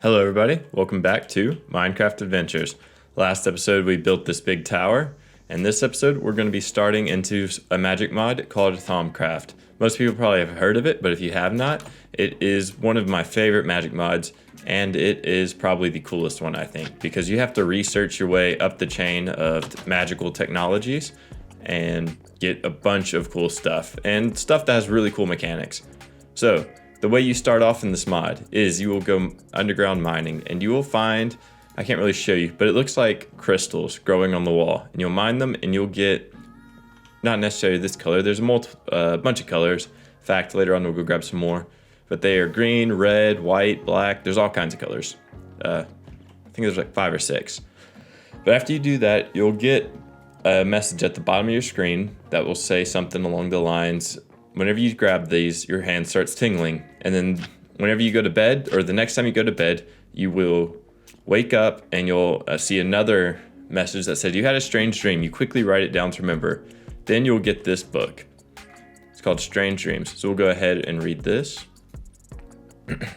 Hello everybody, welcome back to Minecraft Adventures. Last episode we built this big tower, and this episode we're going to be starting into a magic mod called Thaumcraft. Most people probably have heard of it, but if you have not, it is one of my favorite magic mods, and it is probably the coolest one I think, because you have to research your way up the chain of magical technologies and get a bunch of cool stuff, and stuff that has really cool mechanics. So, the way you start off in this mod is you will go underground mining and you will find, I can't really show you, but it looks like crystals growing on the wall, and you'll mine them and you'll get, not necessarily this color, there's a bunch of colors. In fact, later on we'll go grab some more, but they are green, red, white, black, there's all kinds of colors. I think there's like 5 or 6. But after you do that, you'll get a message at the bottom of your screen that will say something along the lines, whenever you grab these, your hand starts tingling. And then whenever you go to bed, or the next time you go to bed, you will wake up and you'll see another message that said, you had a strange dream. You quickly write it down to remember. Then you'll get this book. It's called Strange Dreams. So we'll go ahead and read this. I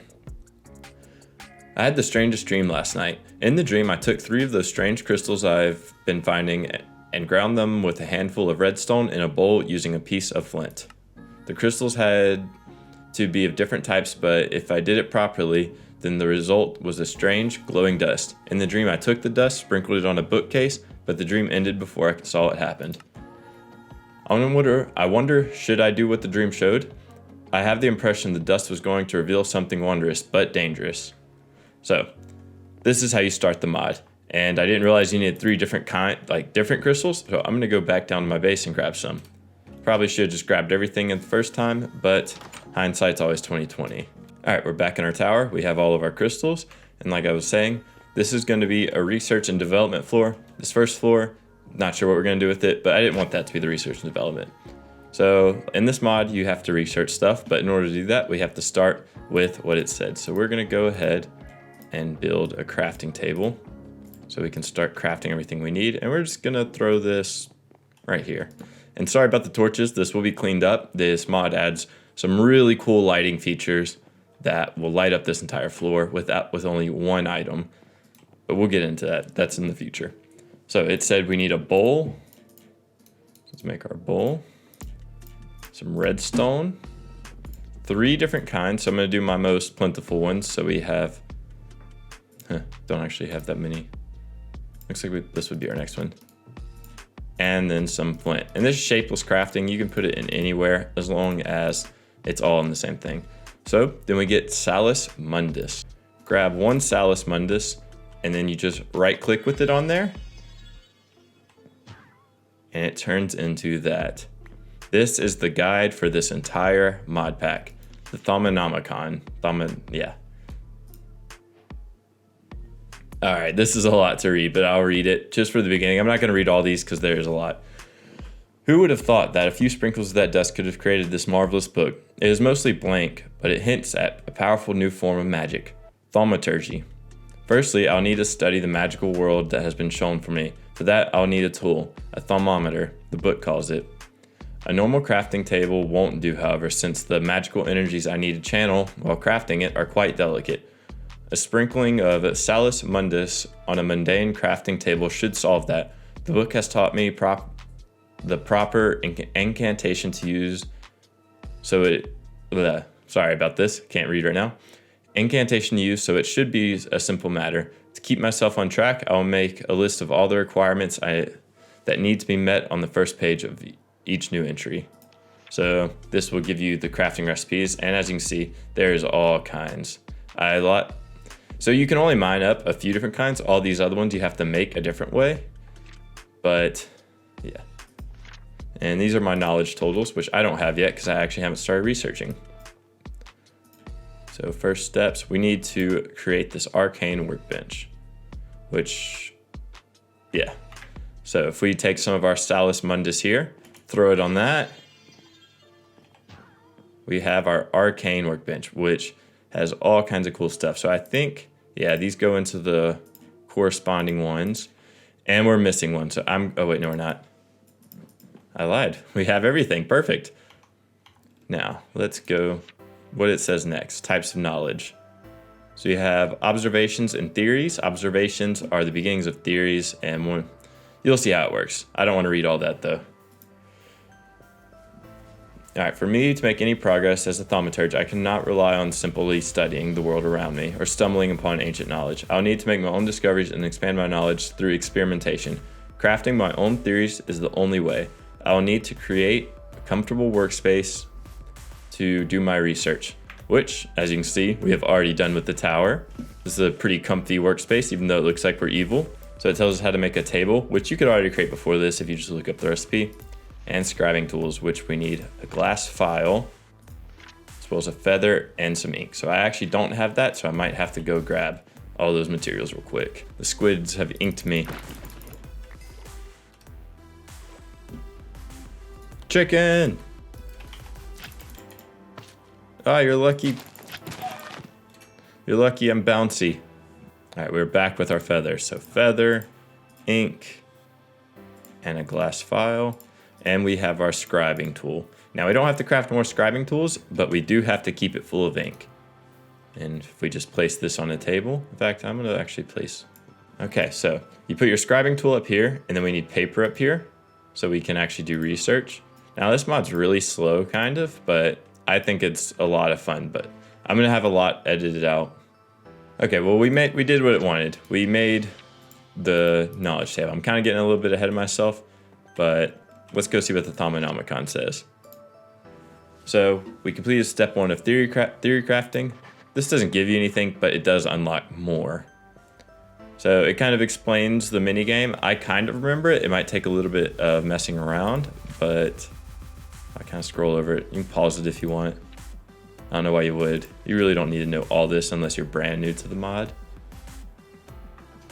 had the strangest dream last night. In the dream, I took 3 of those strange crystals I've been finding and ground them with a handful of redstone in a bowl using a piece of flint. The crystals had to be of different types, but if I did it properly, then the result was a strange glowing dust. In the dream, I took the dust, sprinkled it on a bookcase, but the dream ended before I saw it happen. I wonder, should I do what the dream showed? I have the impression the dust was going to reveal something wondrous, but dangerous. So, this is how you start the mod. And I didn't realize you needed 3 different different crystals, so I'm gonna go back down to my base and grab some. Probably should have just grabbed everything in the first time, but hindsight's always 20/20. All right, we're back in our tower. We have all of our crystals, and like I was saying, this is going to be a research and development floor. This first floor, not sure what we're going to do with it, but I didn't want that to be the research and development. So in this mod, you have to research stuff, but in order to do that, we have to start with what it said. So we're going to go ahead and build a crafting table so we can start crafting everything we need, and we're just going to throw this right here. And sorry about the torches, this will be cleaned up. This mod adds some really cool lighting features that will light up this entire floor with only one item. But we'll get into that, that's in the future. So it said we need a bowl. Let's make our bowl. Some redstone. 3 different kinds, so I'm gonna do my most plentiful ones. So we have, don't actually have that many. Looks like this would be our next one. And then some flint. And this is shapeless crafting. You can put it in anywhere as long as it's all in the same thing. So then we get Salus Mundus. Grab 1 Salus Mundus, and then you just right click with it on there. And it turns into that. This is the guide for this entire mod pack. The Thaumcraft. All right, this is a lot to read, but I'll read it just for the beginning. I'm not going to read all these because there's a lot. Who would have thought that a few sprinkles of that dust could have created this marvelous book? It is mostly blank, but it hints at a powerful new form of magic, thaumaturgy. Firstly, I'll need to study the magical world that has been shown for me. For that, I'll need a tool, a thermometer, the book calls it. A normal crafting table won't do, however, since the magical energies I need to channel while crafting it are quite delicate. A sprinkling of Salus Mundus on a mundane crafting table should solve that. The book has taught me the proper incantation to use, so it, sorry about this, can't read right now. Incantation to use, so it should be a simple matter. To keep myself on track, I will make a list of all the requirements that need to be met on the first page of each new entry. So this will give you the crafting recipes, and as you can see, there's all kinds. So you can only mine up a few different kinds. All these other ones you have to make a different way. But yeah. And these are my knowledge totals, which I don't have yet because I actually haven't started researching. So first steps, we need to create this arcane workbench, which, yeah. So if we take some of our Salus Mundus here, throw it on that, we have our arcane workbench, which has all kinds of cool stuff. So I think, yeah, these go into the corresponding ones, and we're missing one. So oh wait, no, we're not. I lied. We have everything, perfect. Now, let's go what it says next, types of knowledge. So you have observations and theories. Observations are the beginnings of theories, and you'll see how it works. I don't want to read all that though. All right, for me to make any progress as a thaumaturge, I cannot rely on simply studying the world around me or stumbling upon ancient knowledge. I'll need to make my own discoveries and expand my knowledge through experimentation. Crafting my own theories is the only way. I will need to create a comfortable workspace to do my research, which, as you can see, we have already done with the tower. This is a pretty comfy workspace, even though it looks like we're evil. So it tells us how to make a table, which you could already create before this if you just look up the recipe, and scribing tools, which we need a glass file, as well as a feather and some ink. So I actually don't have that, so I might have to go grab all those materials real quick. The squids have inked me. Chicken! Ah, you're lucky. You're lucky I'm bouncy. All right, we're back with our feathers. So feather, ink, and a glass file. And we have our scribing tool. Now we don't have to craft more scribing tools, but we do have to keep it full of ink. And if we just place this on a table, in fact, I'm gonna actually place. Okay, so you put your scribing tool up here, and then we need paper up here, so we can actually do research. Now this mod's really slow, kind of, but I think it's a lot of fun, but I'm gonna have a lot edited out. Okay, well we did what it wanted. We made the knowledge table. I'm kind of getting a little bit ahead of myself, but let's go see what the Thaumanomicon says. So we completed step 1 of theory crafting. This doesn't give you anything, but it does unlock more. So it kind of explains the mini game. I kind of remember it. It might take a little bit of messing around, but I kind of scroll over it. You can pause it if you want. I don't know why you would. You really don't need to know all this unless you're brand new to the mod.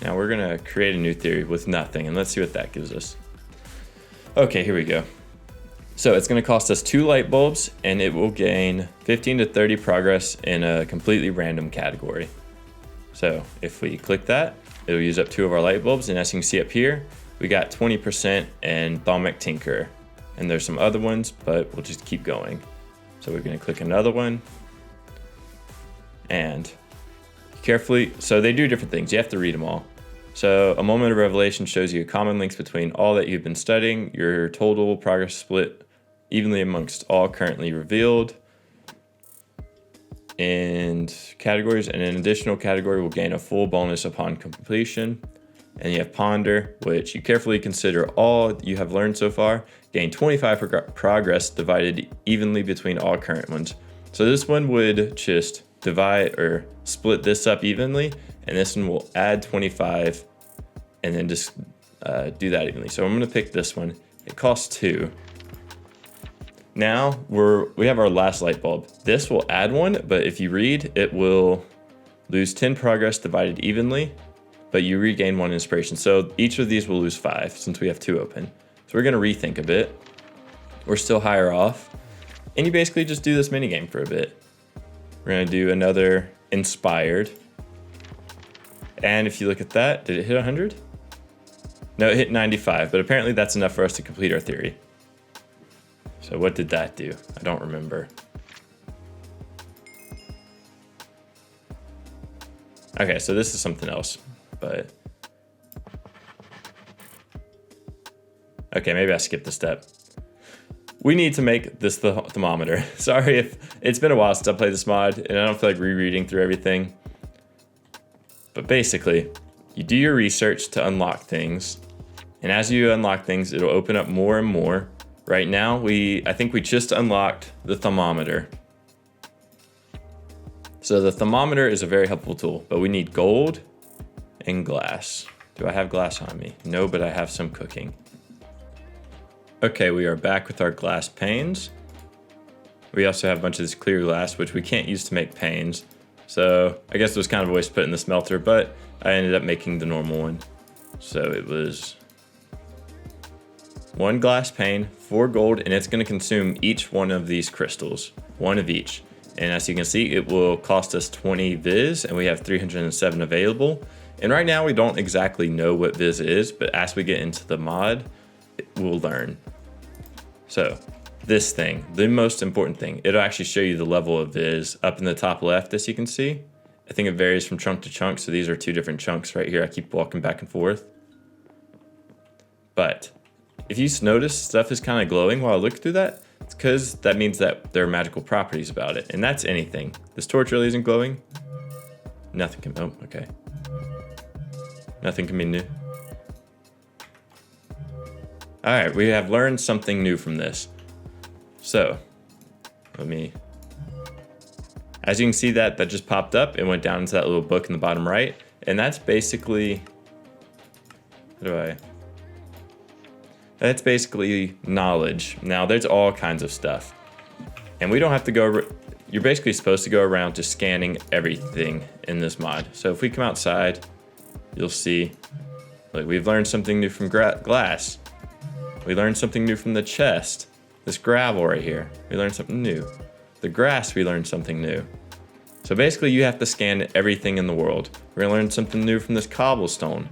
Now we're gonna create a new theory with nothing, and let's see what that gives us. Okay, here we go. So it's gonna cost us 2 light bulbs, and it will gain 15 to 30 progress in a completely random category. So if we click that, it'll use up 2 of our light bulbs, and as you can see up here, we got 20% in Thaumic Tinker. And there's some other ones, but we'll just keep going. So we're gonna click another one, and carefully, so they do different things. You have to read them all. So a moment of revelation shows you common links between all that you've been studying. Your total progress split evenly amongst all currently revealed. And categories, and an additional category will gain a full bonus upon completion. And you have ponder, which you carefully consider all you have learned so far. Gain 25 progress divided evenly between all current ones. So this one would just divide or split this up evenly, and this one will add 25 and then just do that evenly. So I'm gonna pick this one. It costs 2. Now we have our last light bulb. This will add 1, but if you read, it will lose 10 progress divided evenly, but you regain 1 inspiration. So each of these will lose 5 since we have 2 open. So we're gonna rethink a bit. We're still higher off. And you basically just do this mini game for a bit. We're gonna do another inspired. And if you look at that, did it hit 100? No, it hit 95, but apparently that's enough for us to complete our theory. So what did that do? I don't remember. Okay, so this is something else, but okay, maybe I skipped a step. We need to make this the thermometer. Sorry if it's been a while since I played this mod, and I don't feel like rereading through everything. But basically, you do your research to unlock things, and as you unlock things, it'll open up more and more. Right now, I think we just unlocked the thermometer. So the thermometer is a very helpful tool, but we need gold and glass. Do I have glass on me? No, but I have some cooking. Okay, we are back with our glass panes. We also have a bunch of this clear glass, which we can't use to make panes. So I guess it was kind of a waste to put in the smelter, but I ended up making the normal one. So it was 1 glass pane, 4 gold, and it's gonna consume each one of these crystals, 1 of each. And as you can see, it will cost us 20 Viz, and we have 307 available. And right now we don't exactly know what Viz is, but as we get into the mod, we'll learn. So this thing, the most important thing, it'll actually show you the level of Viz up in the top left, as you can see. I think it varies from chunk to chunk. So these are 2 different chunks right here. I keep walking back and forth. But if you notice, stuff is kind of glowing while I look through that. It's because that means that there are magical properties about it. And that's anything. This torch really isn't glowing. Nothing can, oh, okay. Nothing can be new. All right, we have learned something new from this. So, as you can see that just popped up and went down into that little book in the bottom right. And that's basically, that's basically knowledge. Now there's all kinds of stuff. And we don't have to go, you're basically supposed to go around just scanning everything in this mod. So if we come outside, you'll see, like, we've learned something new from glass. We learned something new from the chest. This gravel right here, we learned something new. The grass, we learned something new. So basically you have to scan everything in the world. We're gonna learn something new from this cobblestone.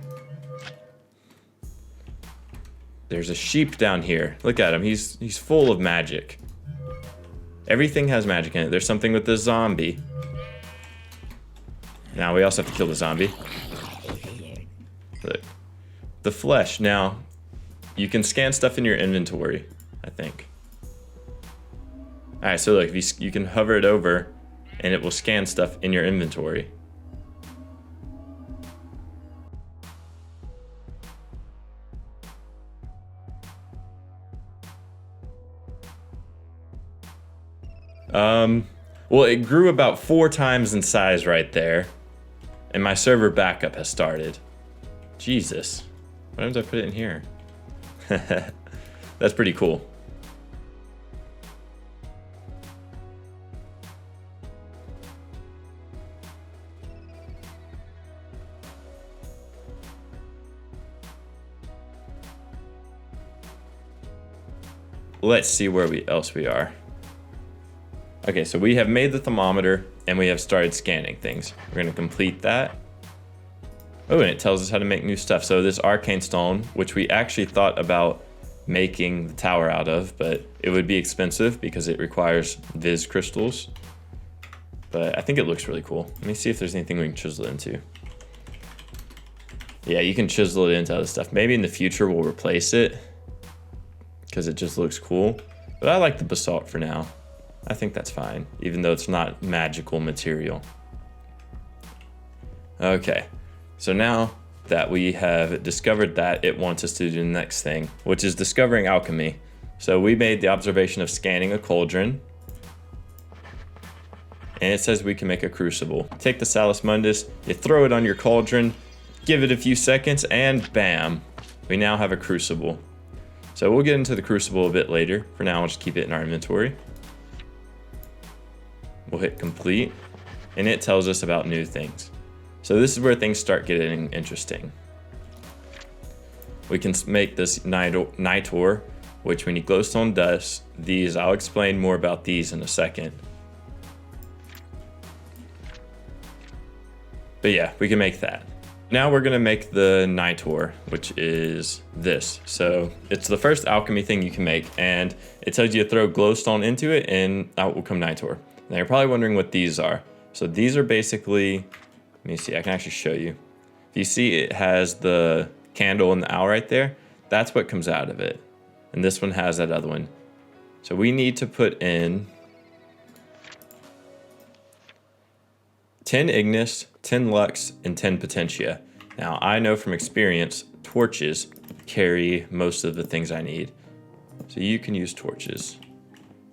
There's a sheep down here. Look at him, he's full of magic. Everything has magic in it. There's something with this zombie. Now we also have to kill the zombie. Look. The flesh, now you can scan stuff in your inventory, I think. All right, so look, if you can hover it over and it will scan stuff in your inventory. Well, it grew about 4 times in size right there, and my server backup has started. Jesus, why did I put it in here? That's pretty cool. Let's see where else we are. Okay, so we have made the thermometer and we have started scanning things. We're gonna complete that. Oh, and it tells us how to make new stuff. So this arcane stone, which we actually thought about making the tower out of, but it would be expensive because it requires Viz crystals. But I think it looks really cool. Let me see if there's anything we can chisel it into. Yeah, you can chisel it into other stuff. Maybe in the future we'll replace it because it just looks cool. But I like the basalt for now. I think that's fine, even though it's not magical material. Okay, so now that we have discovered that, it wants us to do the next thing, which is discovering alchemy. So we made the observation of scanning a cauldron, and it says we can make a crucible. Take the Salus Mundus, you throw it on your cauldron, give it a few seconds, and bam, we now have a crucible. So we'll get into the crucible a bit later. For now, I'll just keep it in our inventory. We'll hit complete, and it tells us about new things. So this is where things start getting interesting. We can make this nitor, which we need glowstone dust. These, I'll explain more about these in a second. But yeah, we can make that. Now we're gonna make the nitor, which is this. So it's the first alchemy thing you can make, and it tells you to throw glowstone into it and out will come nitor. Now you're probably wondering what these are. So these are basically, let me see, I can actually show you. If you see it has the candle and the owl right there, that's what comes out of it. And this one has that other one. So we need to put in 10 Ignis, 10 Lux, and 10 Potentia. Now I know from experience, torches carry most of the things I need. So you can use torches.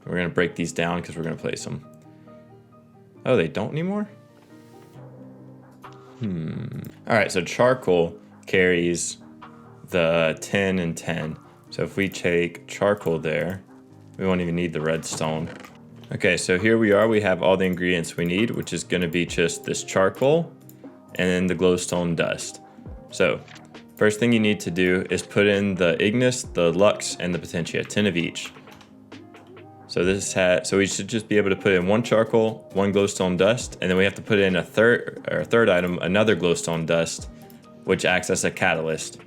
We're gonna break these down because we're gonna place them. Oh, they don't anymore? All right, so charcoal carries the 10 and 10. So if we take charcoal there, we won't even need the redstone. Okay, so here we are. We have all the ingredients we need, which is gonna be just this charcoal and then the glowstone dust. So first thing you need to do is put in the Ignis, the Lux, and the Potentia, 10 of each. So so we should just be able to put in 1 charcoal, 1 glowstone dust, and then we have to put in a third item, another glowstone dust, which acts as a catalyst.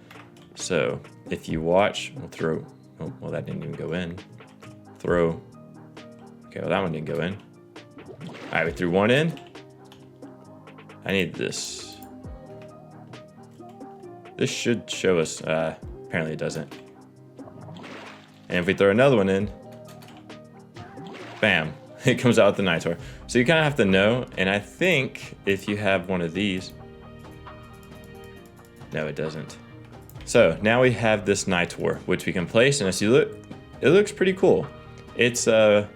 So if you watch, we'll throw, oh, well that didn't even go in. Throw, okay, well that one didn't go in. All right, we threw 1 in. I need this. This should show us, apparently it doesn't. And if we throw another one in, bam, it comes out with the night tour. So you kind of have to know, and I think if you have one of these, no, it doesn't. So now we have this night tour, which we can place, and as you look, it looks pretty cool. It's a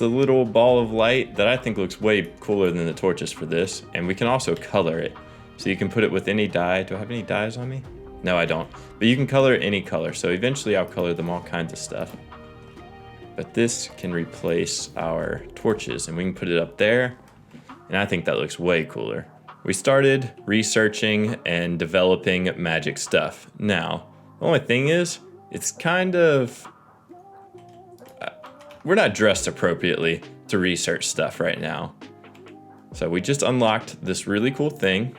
little ball of light that I think looks way cooler than the torches for this, and we can also color it. So you can put it with any dye. Do I have any dyes on me? No, I don't. But you can color it any color, so eventually I'll color them all kinds of stuff. But this can replace our torches, and we can put it up there, and I think that looks way cooler. We started researching and developing magic stuff. Now, the only thing is, it's kind of... we're not dressed appropriately to research stuff right now. So we just unlocked this really cool thing,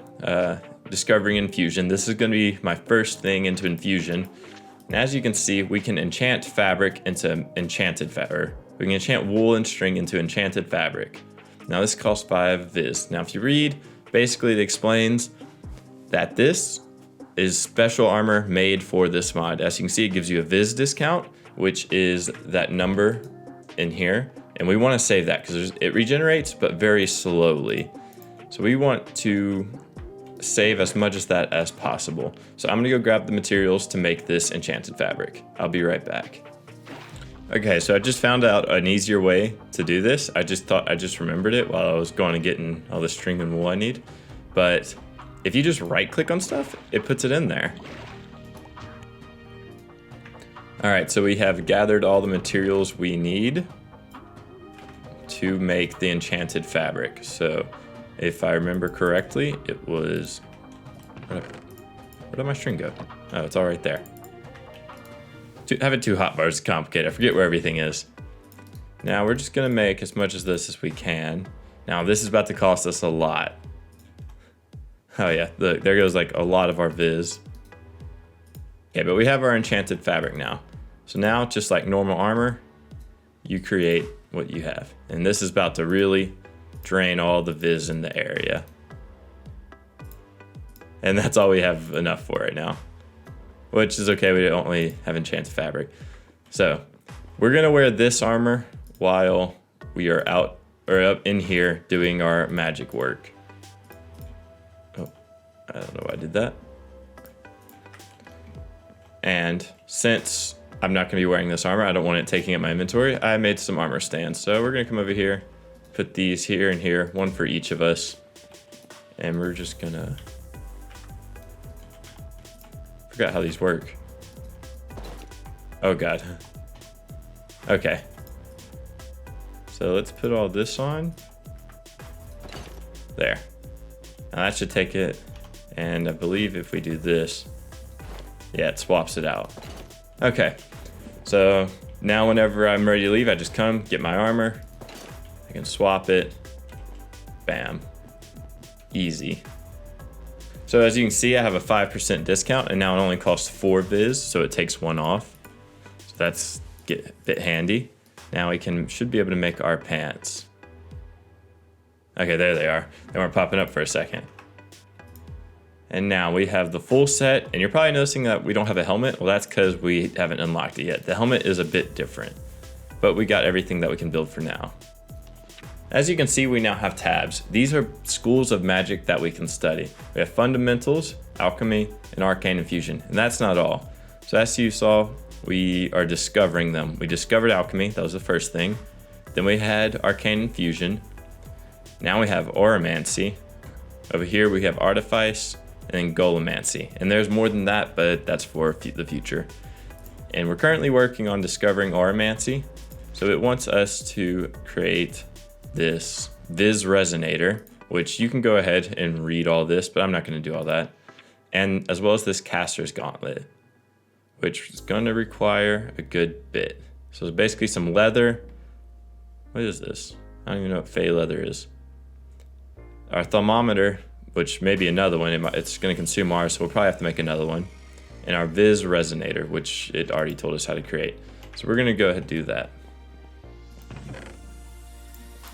discovering infusion. This is going to be my first thing into infusion. And as you can see, we can enchant fabric into enchanted fabric. We can enchant wool and string into enchanted fabric. Now this costs 5 viz. Now if you read, basically it explains that this is special armor made for this mod. As you can see, it gives you a viz discount, which is that number in here. And we want to save that because it regenerates, but very slowly. So we want to save as much as that as possible. So I'm gonna go grab the materials to make this enchanted fabric. I'll be right back. Okay, so I just found out an easier way to do this. I just remembered it while I was going and getting all the string and wool I need. But if you just right click on stuff, it puts it in there. All right, so we have gathered all the materials we need to make the enchanted fabric. So if I remember correctly, it was, where did my string go? Oh, it's all right there. Having 2 hotbars is complicated. I forget where everything is. Now we're just gonna make as much of this as we can. Now this is about to cost us a lot. Oh yeah, look, there goes like a lot of our viz. Okay, but we have our enchanted fabric now. So now, just like normal armor, you create what you have. And this is about to really drain all the viz in the area. And that's all we have enough for right now. Which is okay, we only have enchanted fabric. So, we're gonna wear this armor while we are out, or up in here, doing our magic work. Oh, I don't know why I did that. And since I'm not gonna be wearing this armor, I don't want it taking up my inventory, I made some armor stands. So we're gonna come over here, put these here and here, one for each of us. And we're just gonna, forgot how these work. Oh God. Okay. So let's put all this on. There. Now that should take it. And I believe if we do this, yeah, it swaps it out. Okay. So now whenever I'm ready to leave, I just come, get my armor. I can swap it. Bam. Easy. So as you can see, I have a 5% discount, and now it only costs 4 viz, so it takes 1 off. So that's a bit handy. Now we should be able to make our pants. Okay, there they are. They weren't popping up for a second. And now we have the full set, and you're probably noticing that we don't have a helmet. Well, that's because we haven't unlocked it yet. The helmet is a bit different, but we got everything that we can build for now. As you can see, we now have tabs. These are schools of magic that we can study. We have fundamentals, alchemy, and arcane infusion, and that's not all. So as you saw, we are discovering them. We discovered alchemy, that was the first thing. Then we had arcane infusion. Now we have oromancy. Over here we have artifice, and then golemancy. And there's more than that, but that's for the future. And we're currently working on discovering oromancy. So it wants us to create this Viz Resonator, which you can go ahead and read all this, but I'm not going to do all that. And as well as this Caster's Gauntlet, which is going to require a good bit. So it's basically some leather. What is this? I don't even know what Fey leather is. Our thermometer, which may be another one. It's going to consume ours, so we'll probably have to make another one. And our Viz Resonator, which it already told us how to create. So we're going to go ahead and do that.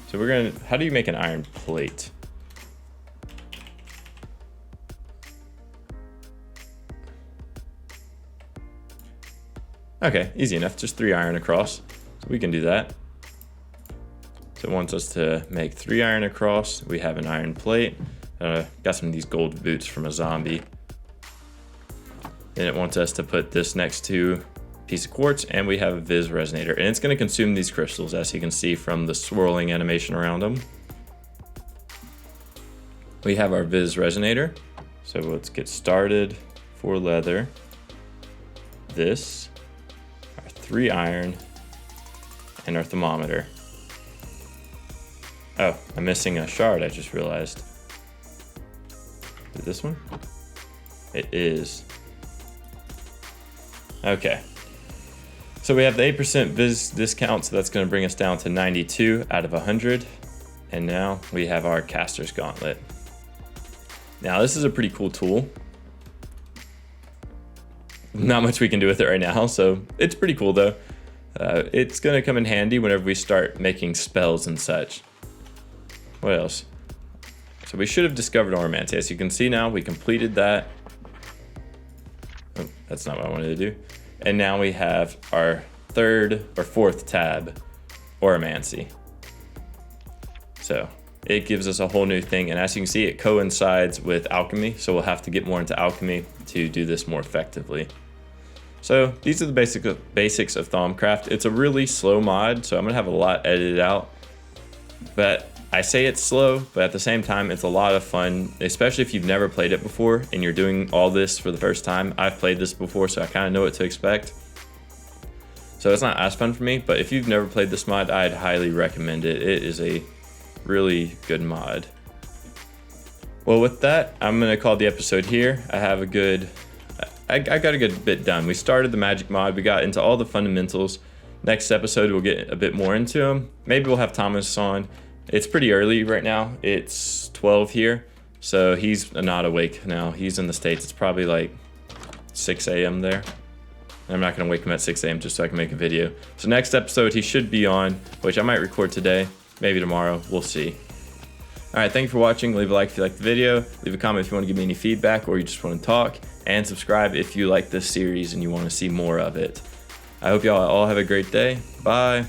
So how do you make an iron plate? Okay, easy enough, just 3 iron across. So we can do that. So it wants us to make 3 iron across. We have an iron plate. Got some of these gold boots from a zombie. Then it wants us to put this next to a piece of quartz, and we have a Viz resonator. And it's going to consume these crystals, as you can see from the swirling animation around them. We have our Viz resonator. So let's get started. 4 leather. This. Our 3 iron. And our thermometer. Oh, I'm missing a shard, I just realized. Is it this one? It is. Okay. So we have the 8% Viz discount, so that's going to bring us down to 92 out of 100. And now we have our caster's gauntlet. Now this is a pretty cool tool. Not much we can do with it right now, so it's pretty cool though. It's going to come in handy whenever we start making spells and such. What else? So we should have discovered Oromancy. As you can see now, we completed that. Oh, that's not what I wanted to do. And now we have our 3rd or 4th tab, Oromancy. So it gives us a whole new thing. And as you can see, it coincides with alchemy. So we'll have to get more into alchemy to do this more effectively. So these are the basics of Thaumcraft. It's a really slow mod, so I'm gonna have a lot edited out. But I say it's slow, but at the same time, it's a lot of fun, especially if you've never played it before and you're doing all this for the first time. I've played this before, so I kind of know what to expect. So it's not as fun for me, but if you've never played this mod, I'd highly recommend it. It is a really good mod. Well, with that, I'm gonna call the episode here. I got a good bit done. We started the magic mod, we got into all the fundamentals. Next episode, we'll get a bit more into them. Maybe we'll have Thomas on. It's pretty early right now. It's 12 here, so he's not awake now. He's in the States. It's probably like 6 a.m. there. I'm not gonna wake him at 6 a.m. just so I can make a video. So next episode, he should be on, which I might record today, maybe tomorrow, we'll see. All right, thank you for watching. Leave a like if you liked the video. Leave a comment if you wanna give me any feedback or you just wanna talk. And subscribe if you like this series and you wanna see more of it. I hope y'all all have a great day. Bye.